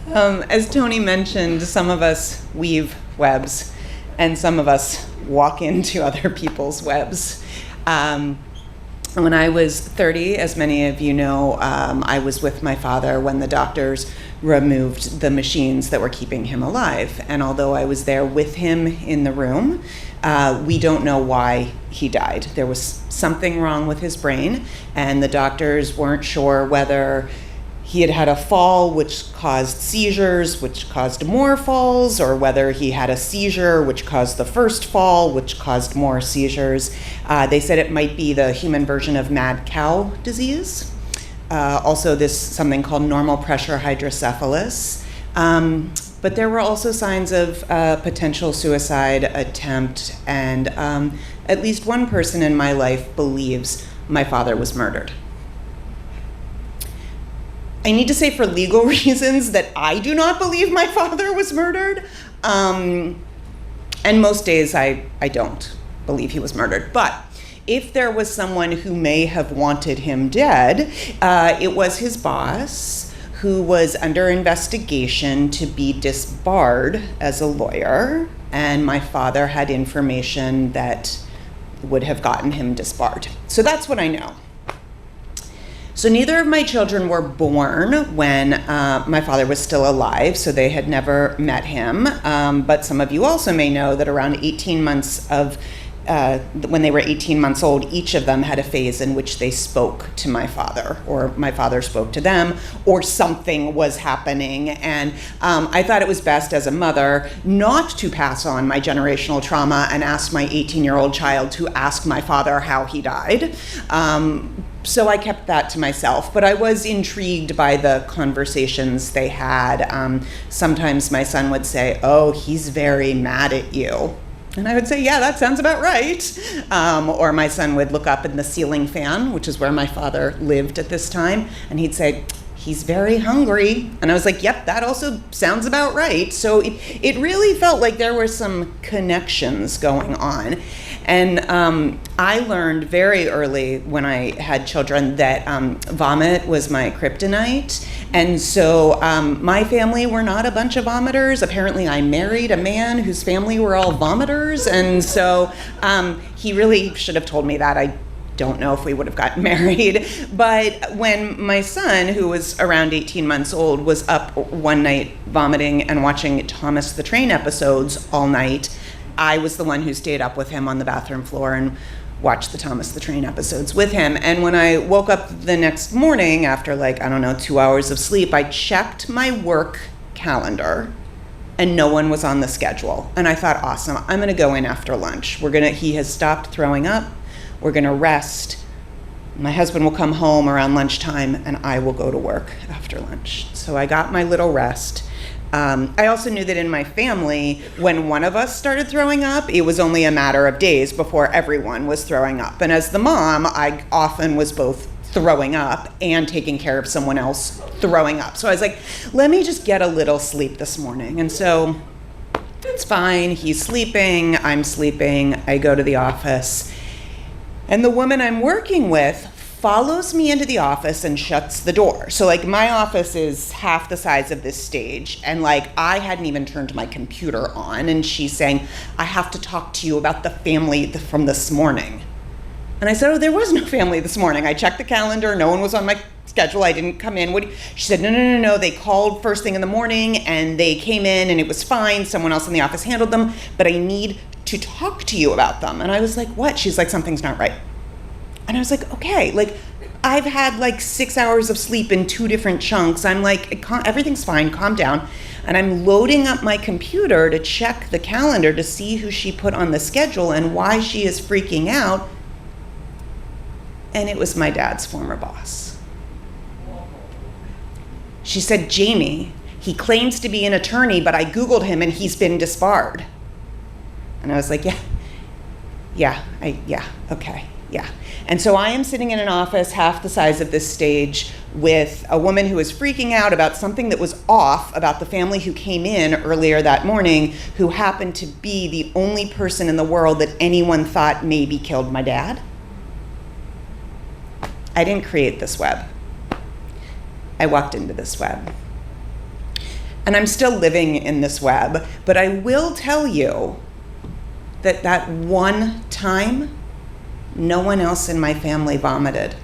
As Tony mentioned, some of us weave webs, and some of us walk into other people's webs. When I was 30, as many of you know, I was with my father when the doctors removed the machines that were keeping him alive. And although I was there with him in the room, we don't know why he died. There was something wrong with his brain, and the doctors weren't sure whether he had had a fall which caused seizures, which caused more falls, or whether he had a seizure which caused the first fall, which caused more seizures. They said it might be the human version of mad cow disease. Also this something called normal pressure hydrocephalus. But there were also signs of potential suicide attempt, and at least one person in my life believes my father was murdered. I need to say for legal reasons that I do not believe my father was murdered. And most days I don't believe he was murdered. But if there was someone who may have wanted him dead, it was his boss, who was under investigation to be disbarred as a lawyer. And my father had information that would have gotten him disbarred. So that's what I know. So neither of my children were born when my father was still alive, so they had never met him. But some of you also may know that around 18 months of, when they were 18 months old, each of them had a phase in which they spoke to my father, or my father spoke to them, or something was happening. And I thought it was best as a mother not to pass on my generational trauma and ask my 18-year-old child to ask my father how he died. So I kept that to myself, but I was intrigued by the conversations they had. Sometimes my son would say, "Oh, he's very mad at you." And I would say, "Yeah, that sounds about right." Or my son would look up in the ceiling fan, which is where my father lived at this time, and he'd say, "He's very hungry." And I was like, "Yep, that also sounds about right." So it really felt like there were some connections going on. And I learned very early when I had children that vomit was my kryptonite. And so my family were not a bunch of vomiters. Apparently I married a man whose family were all vomiters. And so he really should have told me that. I don't know if we would have gotten married. But when my son, who was around 18 months old, was up one night vomiting and watching Thomas the Train episodes all night, I was the one who stayed up with him on the bathroom floor and watched the Thomas the Train episodes with him. And when I woke up the next morning after 2 hours of sleep, I checked my work calendar and no one was on the schedule. And I thought, awesome, I'm gonna go in after lunch. He has stopped throwing up. We're gonna rest. My husband will come home around lunchtime and I will go to work after lunch. So I got my little rest. I also knew that in my family, when one of us started throwing up, it was only a matter of days before everyone was throwing up. And as the mom, I often was both throwing up and taking care of someone else throwing up. So I was like, let me just get a little sleep this morning. And so it's fine. He's sleeping. I'm sleeping. I go to the office. And the woman I'm working with follows me into the office and shuts the door. So my office is half the size of this stage, and I hadn't even turned my computer on, and she's saying, "I have to talk to you about the family from this morning." And I said, "Oh, there was no family this morning. I checked the calendar, no one was on my schedule, I didn't come in." She said, no, they called first thing in the morning and they came in and it was fine, someone else in the office handled them, but I need to talk to you about them. And I was like, "What?" She's like, "Something's not right." And I was like, okay, I've had 6 hours of sleep in 2 different chunks. I'm like, everything's fine, calm down. And I'm loading up my computer to check the calendar to see who she put on the schedule and why she is freaking out. And it was my dad's former boss. She said, "Jamie, he claims to be an attorney, but I Googled him and he's been disbarred." And I was like, okay. And so I am sitting in an office half the size of this stage with a woman who was freaking out about something that was off about the family who came in earlier that morning, who happened to be the only person in the world that anyone thought maybe killed my dad. I didn't create this web. I walked into this web. And I'm still living in this web, but I will tell you that one time, no one else in my family vomited.